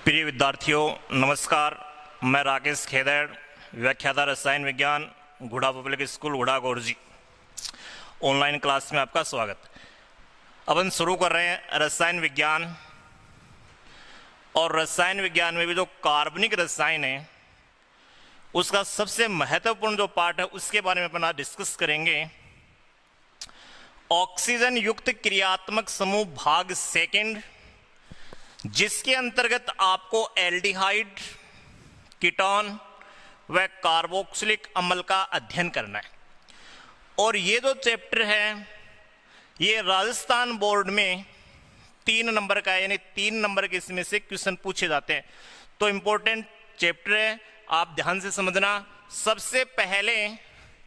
प्रिय विद्यार्थियों नमस्कार। मैं राकेश खेदड़, व्याख्याता रसायन विज्ञान, घुड़ा public school घुड़ा Gorji. Online class में आपका स्वागत। अपन शुरू कर रहे हैं रसायन विज्ञान। और रसायन विज्ञान में भी जो कार्बनिक रसायन है उसका सबसे महत्वपूर्ण जो पार्ट है उसके बारे में अपन आज डिस्कस करेंगे। ऑक्सीजन युक्त क्रियात्मक समूह भाग सेकंड, जिसके अंतर्गत आपको एल्डिहाइड, कीटोन व कार्बोक्सिलिक अम्ल का अध्ययन करना है। और ये जो चैप्टर है ये राजस्थान बोर्ड में 3 नंबर का है, यानी 3 नंबर के इसमें से क्वेश्चन पूछे जाते हैं। तो इंपॉर्टेंट चैप्टर है, आप ध्यान से समझना। सबसे पहले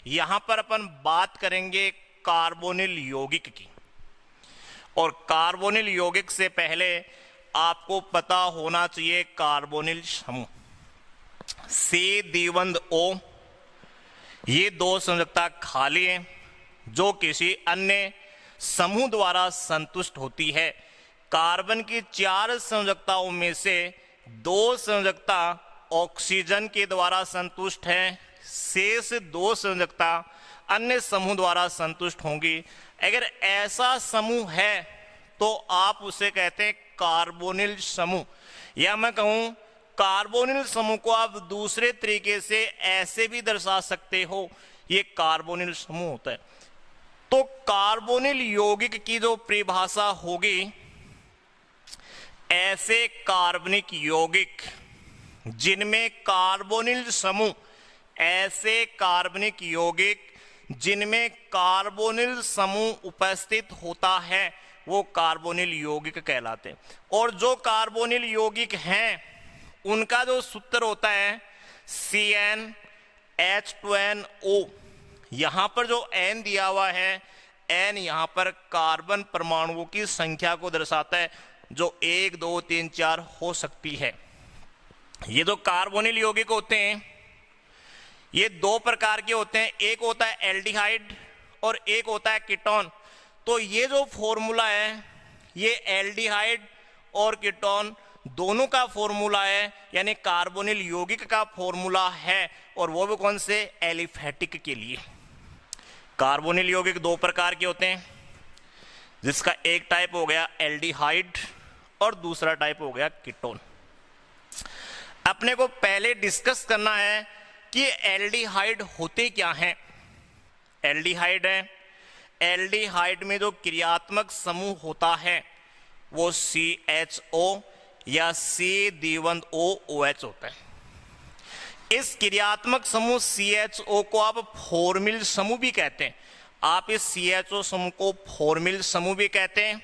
यहां पर अपन बात करेंगे कार्बोनिल यौगिक की। और कार्बोनिल यौगिक से पहले आपको पता होना चाहिए कार्बोनिल समूह से द्विबंध O, ये 2 संयोजकता खाली है जो किसी अन्य समूह द्वारा संतुष्ट होती है। कार्बन की 4 संयोजकताओं में से 2 संयोजकता ऑक्सीजन के द्वारा संतुष्ट है, शेष 2 संयोजकता अन्य समूह द्वारा संतुष्ट होंगी। अगर ऐसा समूह है तो आप उसे कहते हैं कार्बोनिल समूह, या मैं कहूं कार्बोनिल समूह को आप दूसरे तरीके से ऐसे भी दर्शा सकते हो, ये कार्बोनिल समूह होता है। तो कार्बोनिल यौगिक की जो परिभाषा होगी, ऐसे कार्बनिक यौगिक जिनमें कार्बोनिल समूह, ऐसे कार्बनिक यौगिक जिनमें कार्बोनिल समूह उपस्थित होता है वो कार्बोनिल यौगिक कहलाते हैं। और जो कार्बोनिल यौगिक हैं उनका जो सूत्र होता है CnH2nO। यहां पर जो N दिया हुआ है, N यहां पर कार्बन परमाणुओं की संख्या को दर्शाता है जो 1, 2, 3, 4 हो सकती है। ये जो कार्बोनिल यौगिक होते हैं ये 2 प्रकार के होते हैं, एक होता है एल्डिहाइड और एक होता है कीटोन। तो ये जो फॉर्मूला है ये एल्डिहाइड और कीटोन दोनों का फॉर्मूला है, यानी कार्बोनिल यौगिक का फॉर्मूला है। और वो भी कौन से? एलिफेटिक के लिए। कार्बोनिल यौगिक 2 प्रकार के होते हैं, जिसका एक टाइप हो गया एल्डिहाइड और दूसरा टाइप हो गया कीटोन। अपने को पहले डिस्कस करना है कि एल्डिहाइड होते क्या हैं। एल्डिहाइड है, एल्डिहाइड में जो क्रियात्मक समूह होता है वो CHO या C द्विबंध OH होता है। इस क्रियात्मक समूह CHO को आप फॉर्मिल समूह भी कहते हैं। आप इस CHO समूह को फॉर्मिल समूह भी कहते हैं।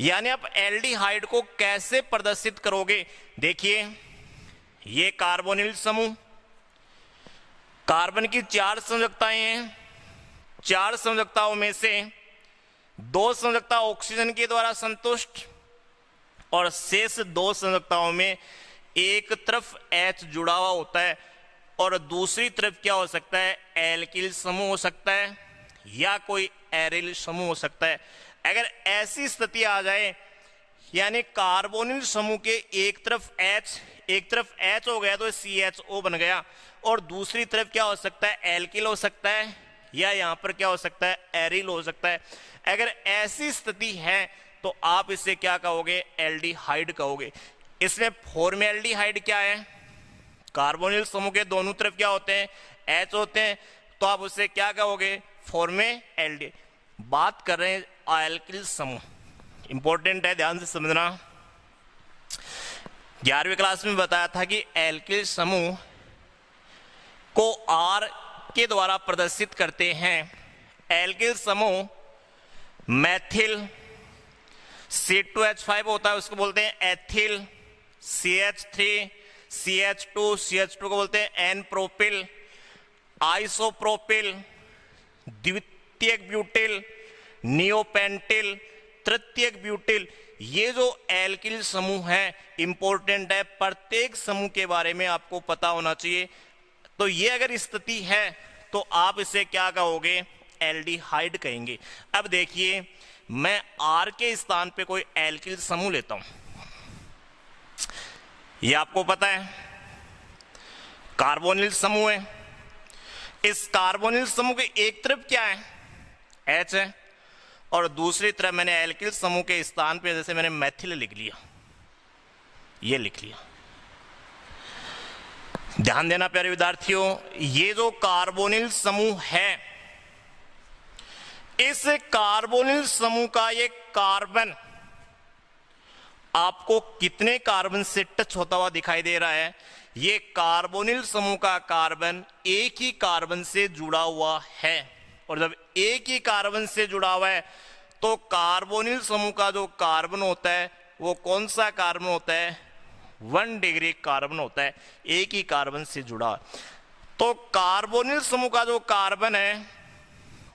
यानी आप एल्डिहाइड को कैसे प्रदर्शित करोगे? देखिए, ये कार्बोनिल समूह, कार्बन की 4 संयोजकताएं हैं। 4 संयोजकताओं में से 2 संयोजकता ऑक्सीजन के द्वारा संतुष्ट और शेष 2 संयोजकताओं में एक तरफ H जुड़ा हुआ होता है और दूसरी तरफ क्या हो सकता है? एल्किल समूह हो सकता है या कोई एरिल समूह हो सकता है। अगर ऐसी स्थिति आ जाए, यानी कार्बोनिल समूह के एक तरफ H हो गया तो CHO बन गया, और दूसरी तरफ क्या हो सकता है? एल्किल हो सकता है या यहां पर क्या हो सकता है? एरिल हो सकता है। अगर ऐसी स्थिति है तो आप इसे क्या कहोगे? एल्डिहाइड कहोगे। इसमें फॉर्मेल्डिहाइड क्या है? कार्बोनिल समूह के दोनों तरफ क्या होते हैं? H होते हैं, तो आप उसे क्या कहोगे? फॉर्मेल्डी। बात कर रहे हैं एल्किल समूह, इंपॉर्टेंट है, ध्यान से समझना। 11वीं क्लास में बताया था कि एल्किल समूह को R के द्वारा प्रदर्शित करते हैं। एल्किल समूह मैथिल, C2H5 होता है, उसको बोलते हैं एथिल। CH3, CH2 को बोलते हैं एन प्रोपिल। आइसोप्रोपिल, द्वितीयक ब्यूटिल, नियोपेंटिल, तृतीयक ब्यूटिल। ये जो एल्किल समूह है इंपॉर्टेंट है, प्रत्येक समूह के बारे में आपको पता होना चाहिए। तो ये अगर स्थिति है तो आप इसे क्या कहोगे? एल्डिहाइड कहेंगे। अब देखिए, मैं R के स्थान पे कोई एल्किल समूह लेता हूं। ये आपको पता है कार्बोनिल समूह है। इस कार्बोनिल समूह के एक तरफ क्या है, H है, और दूसरी तरफ मैंने एल्किल समूह के स्थान पे जैसे मैंने मैथिल लिख लिया, ये लिख लिया। ध्यान देना प्यारे विद्यार्थियों, ये जो कार्बोनिल समूह है, इस कार्बोनिल समूह का ये कार्बन आपको कितने कार्बन से टच होता हुआ दिखाई दे रहा है? ये कार्बोनिल समूह का कार्बन एक ही कार्बन से जुड़ा हुआ है, और जब एक ही कार्बन से जुड़ा हुआ है तो कार्बोनिल समूह का जो कार्बन होता है वो कौन सा कार्बन होता है? 1 डिग्री कार्बन होता है, एक ही कार्बन से जुड़ा। तो कार्बोनिल समूह का जो कार्बन है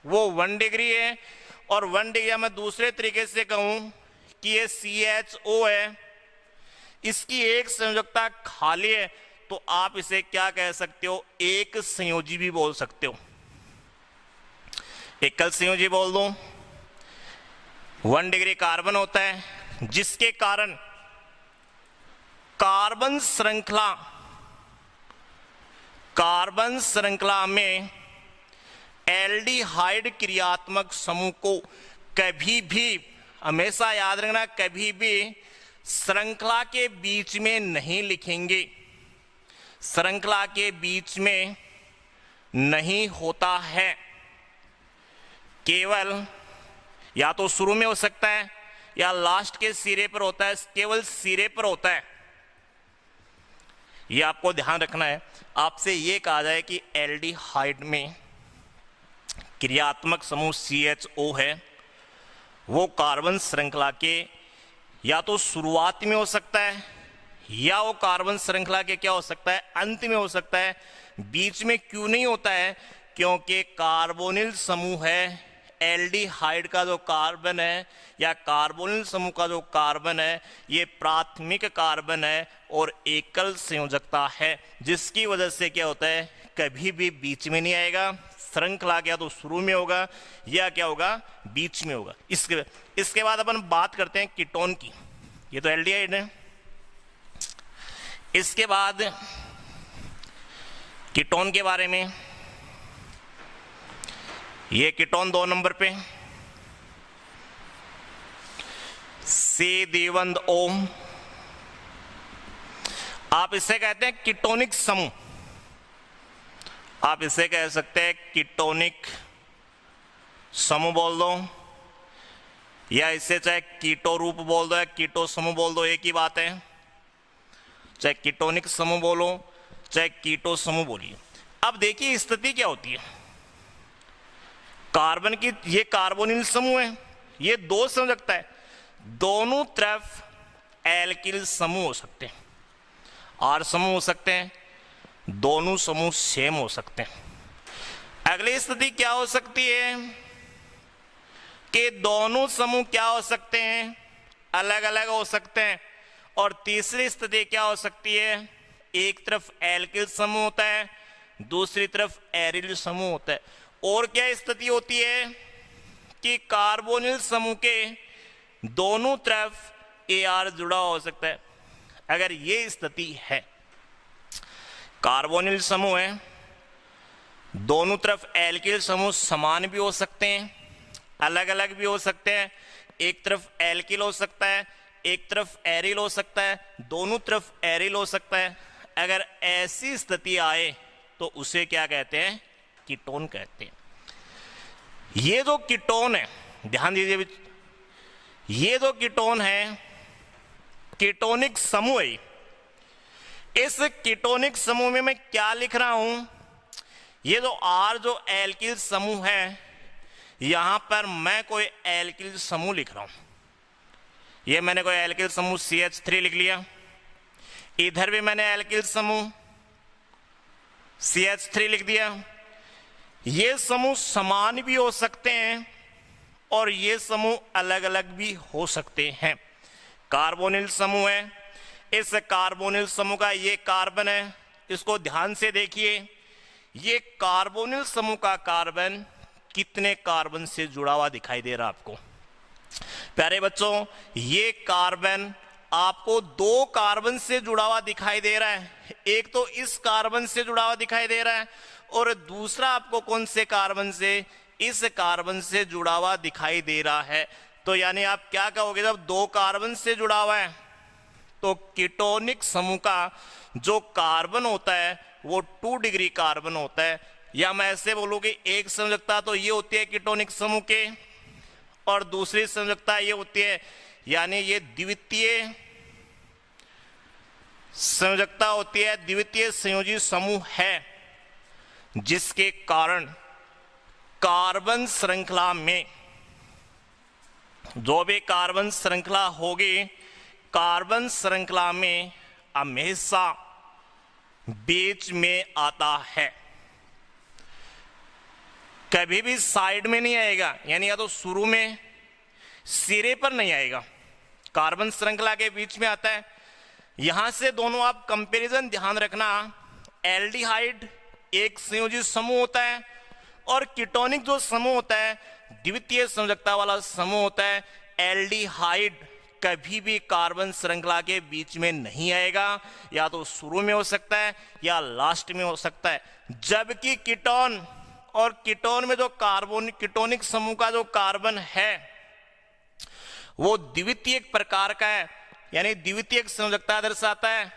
वो 1 डिग्री है, और 1 डिग्री मैं दूसरे तरीके से कहूं कि ये CHO है, इसकी एक संयोजकता खाली है, तो आप इसे क्या कह सकते हो? एक संयोजी भी बोल सकते हो, एकल संयोजी बोल दो। 1 डिग्री कार्बन होता है, जिसके कारण कार्बन श्रृंखला में एल्डिहाइड क्रियात्मक समूह को कभी भी, हमेशा याद रखना, कभी भी श्रृंखला के बीच में नहीं लिखेंगे, श्रृंखला के बीच में नहीं होता है, केवल या तो शुरू में हो सकता है या लास्ट के सिरे पर होता है, केवल सिरे पर होता है। ये आपको ध्यान रखना है। आपसे ये कहा जाए कि एल्डिहाइड में क्रियात्मक समूह CHO है, वो कार्बन श्रृंखला के या तो शुरुआत में हो सकता है या वो कार्बन श्रृंखला के क्या हो सकता है? अंत में हो सकता है। बीच में क्यों नहीं होता है? क्योंकि कार्बोनिल समूह है, एल्डिहाइड का जो कार्बन है या कार्बोनिल समूह का जो कार्बन है, ये प्राथमिक कार्बन है और एकल संयोजकता है, जिसकी वजह से क्या होता है? कभी भी बीच में नहीं आएगा, श्रृंखला क्या तो शुरू में होगा या क्या होगा? बीच में होगा। इसके बाद अपन बात करते हैं कीटोन की। ये तो एल्डिहाइड है। इसके बाद कीटोन के बारे में, ये कीटोन 2 नंबर पे C-देवंद-O, आप इसे कहते हैं कीटोनिक समूह, आप इसे कह सकते हैं कीटोनिक समूह बोल दो, या इसे चाहे कीटो रूप बोल दो या कीटो समूह बोल दो, एक ही बात है। चाहे कीटोनिक समूह बोलो चाहे कीटो समूह बोलिए। अब देखिए स्थिति क्या होती है कार्बन की। ये कार्बोनिल समूह है, ये 2 संयोजकता है, दोनों तरफ एल्किल समूह हो सकते हैं, R समूह हो सकते हैं, दोनों समूह सेम हो सकते हैं। अगली स्थिति क्या हो सकती है कि दोनों समूह क्या हो सकते हैं? अलग अलग हो सकते हैं। और तीसरी स्थिति क्या हो सकती है? एक तरफ एल्किल समूह होता है, दूसरी तरफ एरिल समूह होता है। और क्या स्थिति होती है कि कार्बोनिल समूह के दोनों तरफ AR जुड़ा हो सकता है। अगर ये स्थिति है, कार्बोनिल समूह है, दोनों तरफ एल्किल समूह समान भी हो सकते हैं, अलग अलग भी हो सकते हैं। एक तरफ एल्किल हो सकता है, एक तरफ एरिल हो सकता है, दोनों तरफ एरिल हो सकता है। अगर ऐसी स्थिति आए तो उसे क्या कहते हैं? कीटोन कहते हैं। ये जो कीटोन है, ध्यान दीजिए, ये जो कीटोन है कीटोनिक समूह है। इस कीटोनिक समूह में मैं क्या लिख रहा हूं? ये जो R जो एल्किल समूह है, यहां पर मैं कोई एल्किल समूह लिख रहा हूं। ये मैंने कोई एल्किल समूह CH3 लिख लिया, इधर भी मैंने एल्किल समूह CH3 लिख दिया। ये समूह समान भी हो सकते हैं और ये समूह अलग अलग भी हो सकते हैं। कार्बोनिल समूह है, इस कार्बोनिल समूह का ये कार्बन है, इसको ध्यान से देखिए। ये कार्बोनिल समूह का कार्बन कितने कार्बन से जुड़ा हुआ दिखाई दे रहा आपको? प्यारे बच्चों, ये कार्बन आपको दो कार्बन से जुड़ा हुआ दिखाई दे रहा है, एक तो इस कार्बन से जुड़ा हुआ दिखाई दे रहा है और दूसरा आपको कौन से कार्बन से, इस कार्बन से जुड़ा हुआ दिखाई दे रहा है। तो यानी आप क्या कहोगे, जब दो कार्बन से जुड़ा हुआ है तो कीटोनिक समूह का जो कार्बन होता है वो 2 डिग्री कार्बन होता है, या मैं ऐसे बोलूं कि एक संयोजकता तो ये होती है कीटोनिक समूह के और दूसरी संयोजकता ये होती है, यानी ये द्वितीय संयोजकता होती है, द्वितीय संयोजी समूह है, जिसके कारण कार्बन श्रृंखला में जो भी कार्बन श्रृंखला होगी, कार्बन श्रृंखला में हमेशा बीच में आता है, कभी भी साइड में नहीं आएगा, यानी या तो शुरू में सिरे पर नहीं आएगा, कार्बन श्रृंखला के बीच में आता है। यहां से दोनों आप कंपैरिजन ध्यान रखना, एल्डिहाइड एक संयोजी समूह होता है और कीटोनिक जो समूह होता है द्वितीय संयोजकता वाला समूह होता है। एल्डिहाइड कभी भी कार्बन श्रृंखला के बीच में नहीं आएगा, या तो शुरू में हो सकता है या लास्ट में हो सकता है, जबकि कीटोन और कीटोन में जो कीटोनिक समूह का जो कार्बन है वो द्वितीय प्रकार का है, यानी द्वितीय संयोजकता दर्शाता है,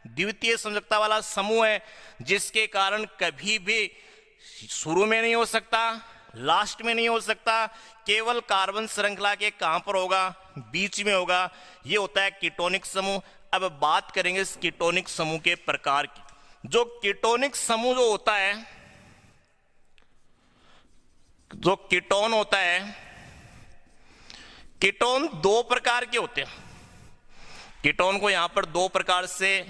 द्वितीय संयोजकता वाला समूह है, जिसके कारण कभी भी शुरू में नहीं हो सकता, लास्ट में नहीं हो सकता, केवल कार्बन श्रृंखला के कहां पर होगा, बीच में होगा। ये होता है कीटोनिक समूह। अब बात करेंगे इस कीटोनिक समूह के प्रकार की। जो कीटोनिक समूह जो होता है, जो कीटोन होता है, कीटोन दो प्रकार के होते हैं। कीटोन को यहां पर दो प्रकार से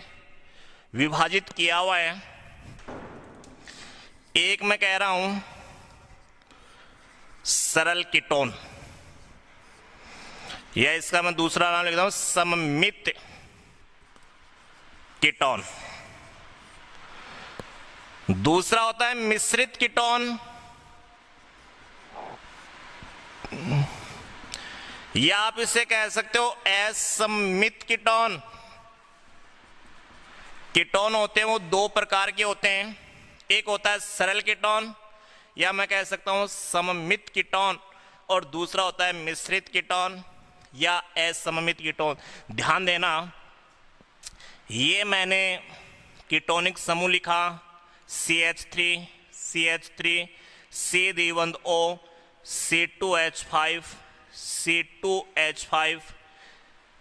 विभाजित किया हुआ है। एक मैं कह रहा हूं सरल कीटोन, या इसका मैं दूसरा नाम लिखता हूं सममित कीटोन। दूसरा होता है मिश्रित कीटोन, या आप इसे कह सकते हो असममित कीटोन। कीटोन होते हैं वो दो प्रकार के होते हैं, एक होता है सरल कीटोन या मैं कह सकता हूं सममित कीटोन, और दूसरा होता है मिश्रित कीटोन या असममित कीटोन। ध्यान देना, ये मैंने कीटोनिक समूह लिखा CH3 CH3 C D1O C2H5 C2H5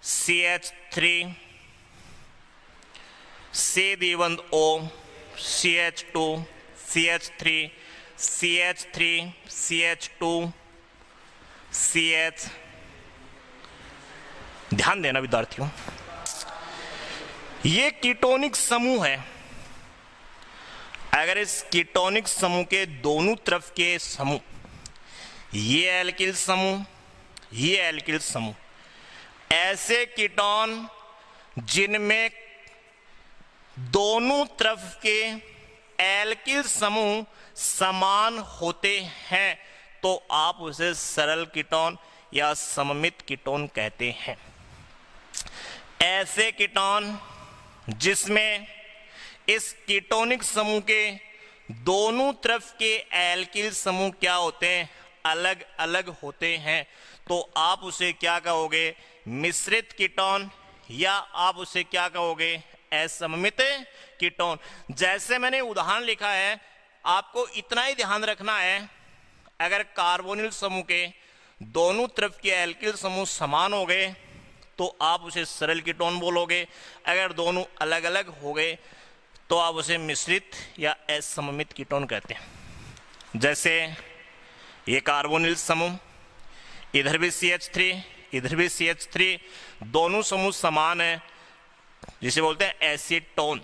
CH3 C D1O CH2 CH3 CH3 CH2 CH। ध्यान देना विद्यार्थियों, ये कीटोनिक समूह है। अगर इस कीटोनिक समूह के दोनों तरफ के समूह, ये एल्किल समूह, ये एल्किल समूह, ऐसे कीटोन जिनमें दोनों तरफ के एल्किल समूह समान होते हैं, तो आप उसे सरल कीटोन या सममित कीटोन कहते हैं। ऐसे कीटोन जिसमें इस कीटोनिक समूह के दोनों तरफ के एल्किल समूह क्या होते हैं, अलग अलग होते हैं, तो आप उसे क्या कहोगे, मिश्रित कीटोन, या आप उसे क्या कहोगे, असममित कीटोन। जैसे मैंने उदाहरण लिखा है, आपको इतना ही ध्यान रखना है, अगर कार्बोनिल समूह के दोनों तरफ के एल्किल समूह समान हो गए तो आप उसे सरल कीटोन बोलोगे, अगर दोनों अलग अलग हो गए तो आप उसे मिश्रित या असममित कीटोन कहते हैं। जैसे ये कार्बोनिल समूह, इधर भी CH3 इधर भी CH3, दोनों समूह समान है, जिसे बोलते हैं एसीटोन।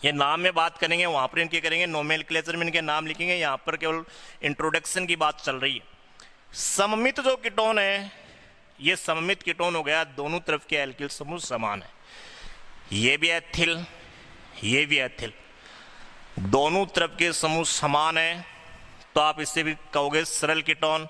ये नाम में बात करेंगे, वहां पर इनके करेंगे नोमेनक्लेचर में इनके नाम लिखेंगे, यहाँ पर केवल इंट्रोडक्शन की बात चल रही है। सममित जो कीटोन है, ये सममित कीटोन हो गया, दोनों तरफ के एल्किल समूह समान है। ये भी एथिल, ये भी एथिल, दोनों तरफ के समूह समान है, तो आप इससे भी कहोगे सरल कीटोन।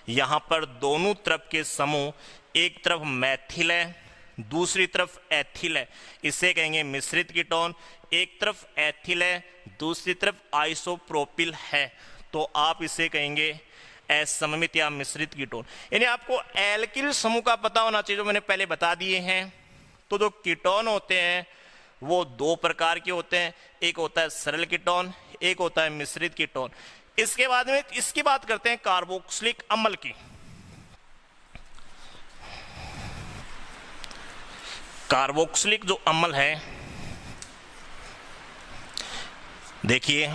यहां पर दोनों तरफ के समूह, एक तरफ मैथिल है, दूसरी तरफ एथिल है, इसे कहेंगे मिश्रित कीटोन। एक तरफ एथिल है, दूसरी तरफ आइसोप्रोपिल है, तो आप इसे कहेंगे असममित या मिश्रित कीटोन। यानी आपको एल्किल समूह का पता होना चाहिए, जो मैंने पहले बता दिए हैं। तो जो कीटोन होते हैं वो दो प्रकार के होते हैं, एक होता है सरल कीटोन, एक होता है मिश्रित कीटोन। इसके बाद में इसकी बात करते हैं कार्बोक्सिलिक अम्ल की। कार्बोक्सिलिक जो अम्ल है, देखिए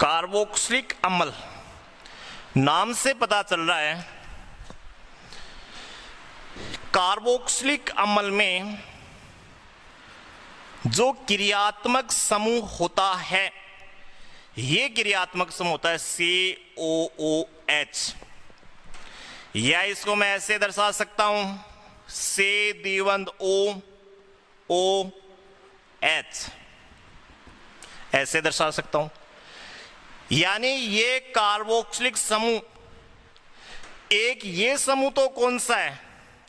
कार्बोक्सिलिक अम्ल नाम से पता चल रहा है, कार्बोक्सिलिक अम्ल में जो क्रियात्मक समूह होता है, ये क्रियात्मक समूह होता है COOH, या इसको मैं ऐसे दर्शा सकता हूं से द्विबंध OOH, ऐसे दर्शा सकता हूं। यानी ये कार्बोक्सिलिक समूह, एक ये समूह तो कौन सा है,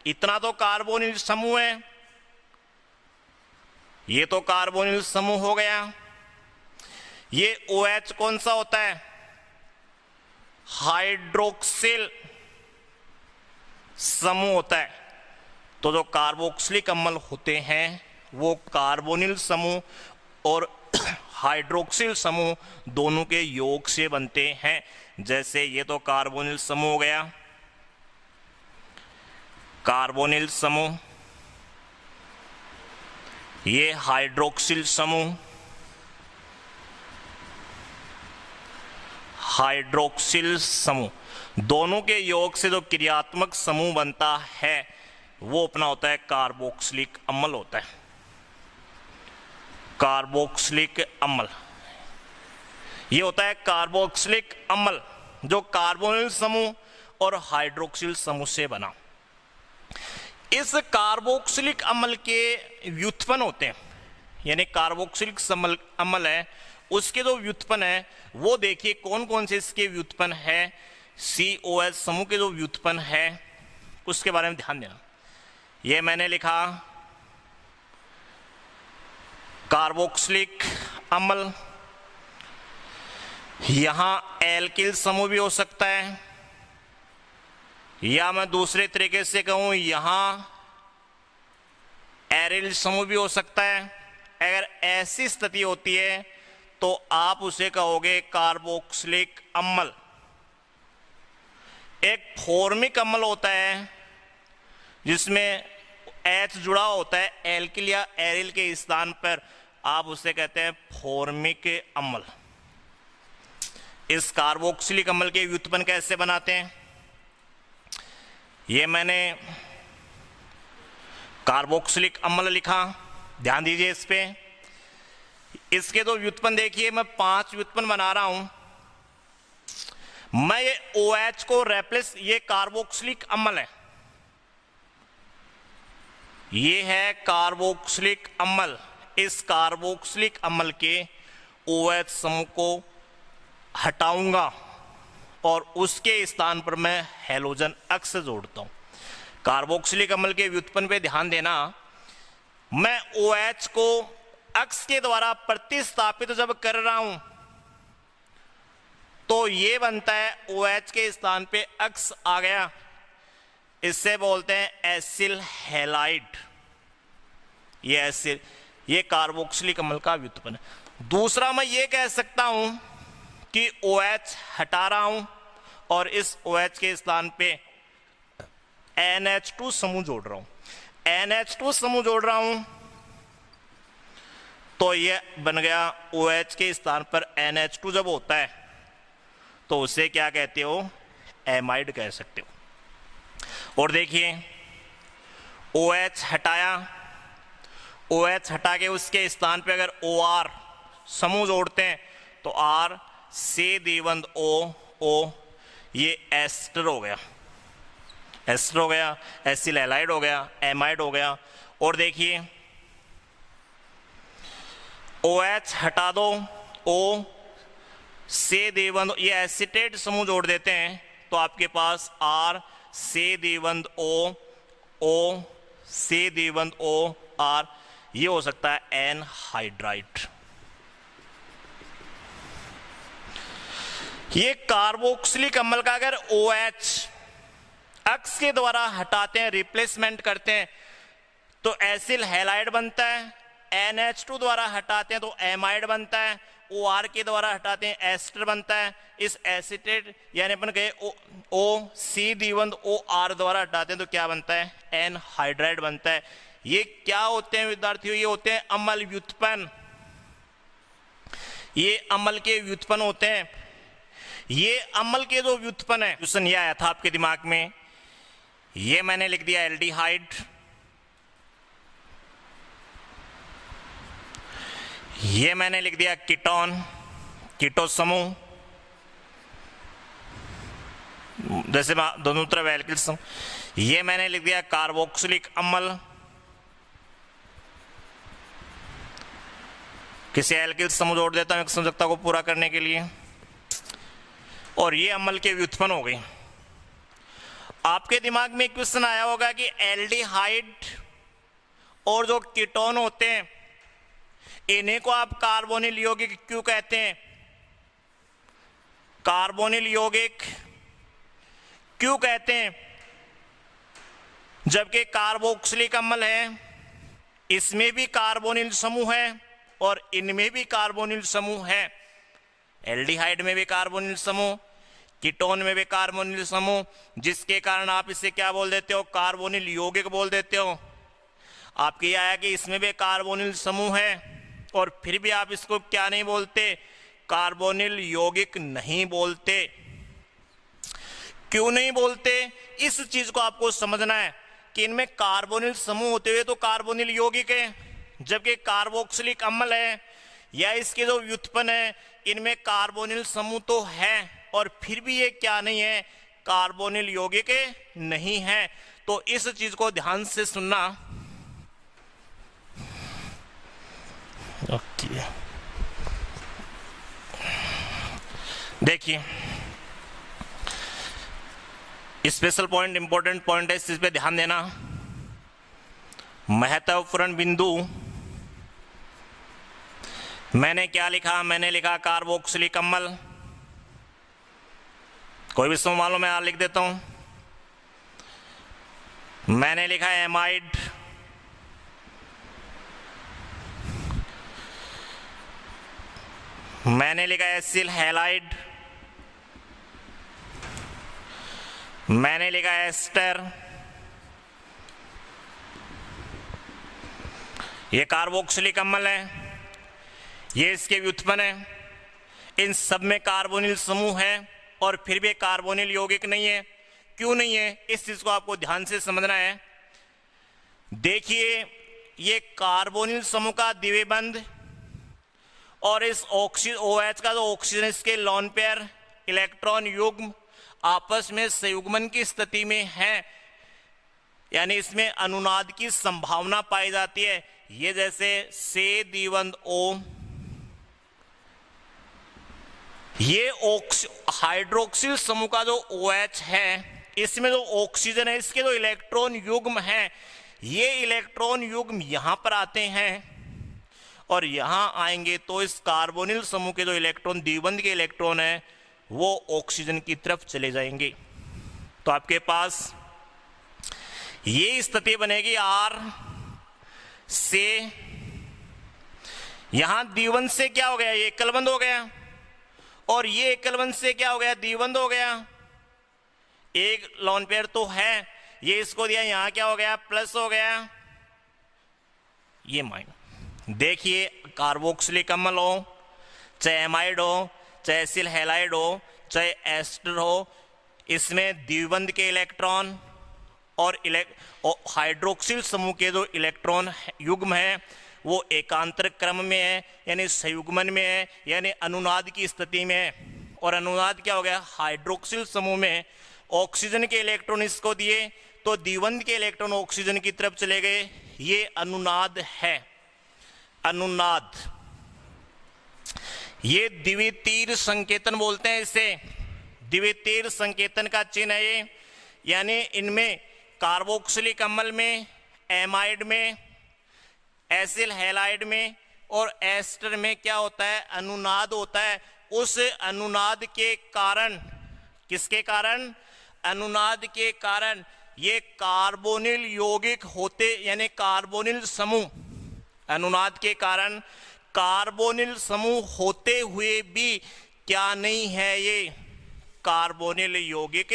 इतना तो कार्बोनिल समूह है, ये तो कार्बोनिल समूह हो गया। ये OH कौन सा होता है, हाइड्रोक्सिल समूह होता है। तो जो कार्बोक्सिलिक अम्ल होते हैं वो कार्बोनिल समूह और हाइड्रोक्सिल समूह दोनों के योग से बनते हैं। जैसे ये तो कार्बोनिल समूह हो गया, कार्बोनिल समूह, ये हाइड्रोक्सिल समूह, हाइड्रोक्सिल समूह, दोनों के योग से जो क्रियात्मक समूह बनता है वो अपना होता है कार्बोक्सिलिक अम्ल होता है। कार्बोक्सिलिक अम्ल ये होता है कार्बोक्सिलिक अम्ल जो कार्बोनिल समूह और हाइड्रोक्सिल समूह से बना। इस कार्बोक्सिलिक अम्ल के व्युत्पन्न होते हैं, यानी कार्बोक्सिलिक अम्ल है उसके जो व्युत्पन्न है वो देखिए कौन कौन से इसके व्युत्पन्न है। COH समूह के जो व्युत्पन्न है उसके बारे में ध्यान देना। ये मैंने लिखा कार्बोक्सिलिक अम्ल, यहां एल्किल समूह भी हो सकता है, या मैं दूसरे तरीके से कहूं यहां एरिल समूह भी हो सकता है। अगर ऐसी स्थिति होती है तो आप उसे कहोगे कार्बोक्सिलिक अम्ल। एक फॉर्मिक अम्ल होता है जिसमें H जुड़ा होता है एल्किल या एरिल के स्थान पर, आप उसे कहते हैं फॉर्मिक अम्ल। इस कार्बोक्सिलिक अम्ल के व्युत्पन्न कैसे बनाते हैं, ये मैंने कार्बोक्सिलिक अम्ल लिखा, ध्यान दीजिए इस पे। इसके दो व्युत्पन्न देखिए, मैं 5 व्युत्पन्न बना रहा हूं। मैं ये OH को रेप्लेस, ये कार्बोक्सिलिक अम्ल है, ये है कार्बोक्सिलिक अम्ल। इस कार्बोक्सिलिक अम्ल के OH समूह को हटाऊंगा और उसके स्थान पर मैं हैलोजन अक्स जोड़ता हूं। कार्बोक्सिलिक अम्ल के व्युत्पन्न पे ध्यान देना। मैं OH को अक्स के द्वारा प्रतिस्थापित जब कर रहा हूं तो ये बनता है OH के स्थान पे अक्स आ गया, इससे बोलते हैं एसिल हैलाइड। ये एसिल, ये कार्बोक्सिलिक अम्ल का व्युत्पन्न। दूसरा मैं ये कह सकता हूं कि OH हटा रहा हूं और इस OH के स्थान पे NH2 समूह जोड़ रहा हूं। NH2 समूह जोड़ रहा हूं तो ये बन गया OH के स्थान पर NH2 जब होता है तो उसे क्या कहते हो, एमाइड कह सकते हो। और देखिए OH हटाया, OH हटा के उसके स्थान पे अगर OR समूह जोड़ते हैं तो R से द्विबंध O, ये एस्टर हो गया, एस्टर हो गया, एसिल हैलाइड हो गया, एमाइड हो गया। और देखिए OH हटा दो, O से देवंद, ये एसिटेट समूह जोड़ देते हैं तो आपके पास आर से देवंद ओ, ओ से देवंद ओ आर, ये हो सकता है एन हाइड्राइड। ये कार्बोक्सिलिक अम्ल का अगर OH अक्स के द्वारा हटाते हैं, रिप्लेसमेंट करते हैं, तो एसिल हैलाइड बनता है। NH2 द्वारा हटाते हैं तो एमाइड बनता है। OR के द्वारा हटाते हैं एस्टर बनता है। इस एसिटेट यानी अपन कहे O सी द्विबंध OR द्वारा हटाते हैं तो क्या बनता है? एन हाइड्राइड बनता है। ये क्या होते हैं विद्यार्थियों? ये होते हैं अम्ल व्युत्पन्न। ये अम्ल के व्युत्पन्न होते हैं। ये अम्ल के जो व्युत्पन्न है, क्वेश्चन ये आया था आपके दिमाग में, ये मैंने लिख दिया एल्डिहाइड, ये मैंने लिख दिया कीटोन, कीटो समूह, जैसे दोनों तरफ एल्किल समूह, ये मैंने लिख दिया कार्बोक्सिलिक अम्ल, किसी एल्किल समूह जोड़ देता हूं एक संयोजकता को पूरा करने के लिए, और ये अम्ल के व्युत्पन्न हो गई। आपके दिमाग में क्वेश्चन आया होगा कि एल्डिहाइड और जो कीटोन होते हैं इन्हीं को आप कार्बोनिल यौगिक क्यों कहते हैं? कार्बोनिल यौगिक क्यों कहते हैं? जबकि कार्बोक्सिलिक अम्ल है, इसमें भी कार्बोनिल समूह है और इनमें भी कार्बोनिल समूह है। एल्डिहाइड में भी कार्बोनिल समूह, कीटोन में भी कार्बोनिल समूह, जिसके कारण आप इसे क्या बोल देते हो? कार्बोनिल यौगिक बोल देते हो। आपके यह आया कि इसमें भी कार्बोनिल समूह है और फिर भी आप इसको क्या नहीं बोलते? कार्बोनिल यौगिक नहीं बोलते। क्यों नहीं बोलते? इस चीज को आपको समझना है कि इनमें कार्बोनिल समूह होते हुए तो कार्बोनिल यौगिक है, जबकि कार्बोक्सिलिक अम्ल है या इसके जो व्युत्पन्न है इनमें कार्बोनिल समूह तो है और फिर भी ये क्या नहीं है? कार्बोनिल यौगिक नहीं है। तो इस चीज को ध्यान से सुनना। ओके, देखिए स्पेशल पॉइंट, इंपॉर्टेंट पॉइंट है, इस चीज पे ध्यान देना। महत्वपूर्ण बिंदु मैंने क्या लिखा? मैंने लिखा कार्बोक्सिलिक अम्ल। कोई भी समूह मालूम है, मैं लिख देता हूं। मैंने लिखा एमाइड, मैंने लिखा एसिल हैलाइड, मैंने लिखा एस्टर, ये कार्बोक्सिलिक अम्ल है, ये इसके व्युत्पन्न है। इन सब में कार्बोनिल समूह है और फिर भी कार्बोनिल यौगिक नहीं है। क्यों नहीं है? इस चीज को आपको ध्यान से समझना है। देखिए ये कार्बोनिल समूह का द्विबंध और इस OH का जो ऑक्सीजन इसके लोन पेयर इलेक्ट्रॉन युग्म आपस में संयुग्मन की स्थिति में है, यानी इसमें अनुनाद की संभावना पाई जाती है। ये जैसे से द्विबंध O, ये हाइड्रोक्सिल समूह का जो OH है इसमें जो ऑक्सीजन है इसके जो इलेक्ट्रॉन युग्म है, ये इलेक्ट्रॉन युग्म यहां पर आते हैं और यहां आएंगे तो इस कार्बोनिल समूह के जो इलेक्ट्रॉन, द्विबंध के इलेक्ट्रॉन है, वो ऑक्सीजन की तरफ चले जाएंगे। तो आपके पास ये स्थिति बनेगी R से, यहां द्विबंध से क्या हो गया? ये एकलबंध हो गया और ये एकलबंध से क्या हो गया? द्विबंध हो गया। एक लोन पेयर तो है, ये इसको दिया, यहां क्या हो गया? प्लस हो गया, ये माइनस। देखिए कार्बोक्सिलिक अम्ल हो, चाहे एमाइड हो, चाहे एसिल हैलाइड हो, चाहे एस्टर हो, इसमें द्विबंध के इलेक्ट्रॉन और हाइड्रोक्सिल समूह के जो इलेक्ट्रॉन युग्म है वो एकांतर क्रम में है, यानी संयुग्मन में है, यानी अनुनाद की स्थिति में है। और अनुनाद क्या हो गया? हाइड्रोक्सिल समूह में ऑक्सीजन के इलेक्ट्रॉन इसको दिए तो द्विबंध के इलेक्ट्रॉन ऑक्सीजन की तरफ चले गए, ये अनुनाद है। अनुनाद ये द्वितीय संकेतन बोलते हैं इसे, द्वितीय संकेतन का चिन्ह है ये, यानी इनमें कार्बोक्सिलिक अम्ल में, एमाइड में, एसिल हैलाइड में और एस्टर में क्या होता है, अनुनाद होता है। उस अनुनाद के कारण, किसके कारण, अनुनाद के कारण ये कार्बोनिल यौगिक होते, यानी कार्बोनिल समूह, अनुनाद के कारण कार्बोनिल समूह होते हुए भी क्या नहीं है, ये कार्बोनिल यौगिक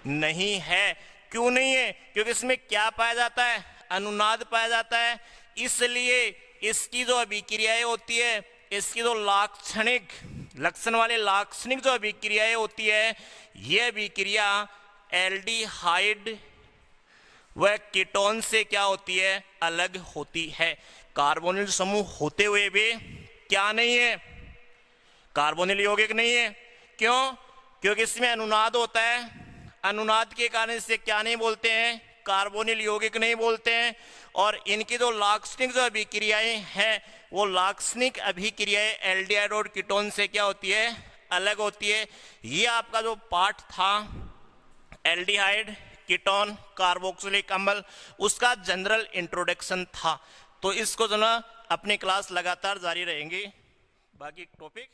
नहीं है। क्यों नहीं है? क्योंकि इसमें क्या पाया जाता है, अनुनाद पाया जाता है। इसलिए इसकी जो अभिक्रियाएं होती है, इसकी जो लाक्षणिक लक्षण वाले लाक्षणिक जो अभिक्रियाएं होती है, यह अभिक्रिया एल्डिहाइड व कीटोन से क्या होती है, अलग होती है। कार्बोनिल समूह होते हुए भी क्या नहीं है, कार्बोनिल यौगिक नहीं है। क्यों? क्योंकि इसमें अनुनाद होता है, अनुनाद के कारण इसे क्या नहीं बोलते हैं, कार्बोनिल यौगिक नहीं बोलते हैं। और इनकी जो लाक्षणिक जो अभिक्रियाएं हैं, वो लाक्षणिक अभिक्रियाएं एल्डिहाइड और कीटोन से क्या होती है, अलग होती है। ये आपका जो पाठ था एल्डिहाइड, कीटोन, कार्बोक्सिलिक अम्ल, उसका जनरल इंट्रोडक्शन था। तो इसको जो ना अपनी क्लास लगातार जारी रहेंगी, बाकी टॉपिक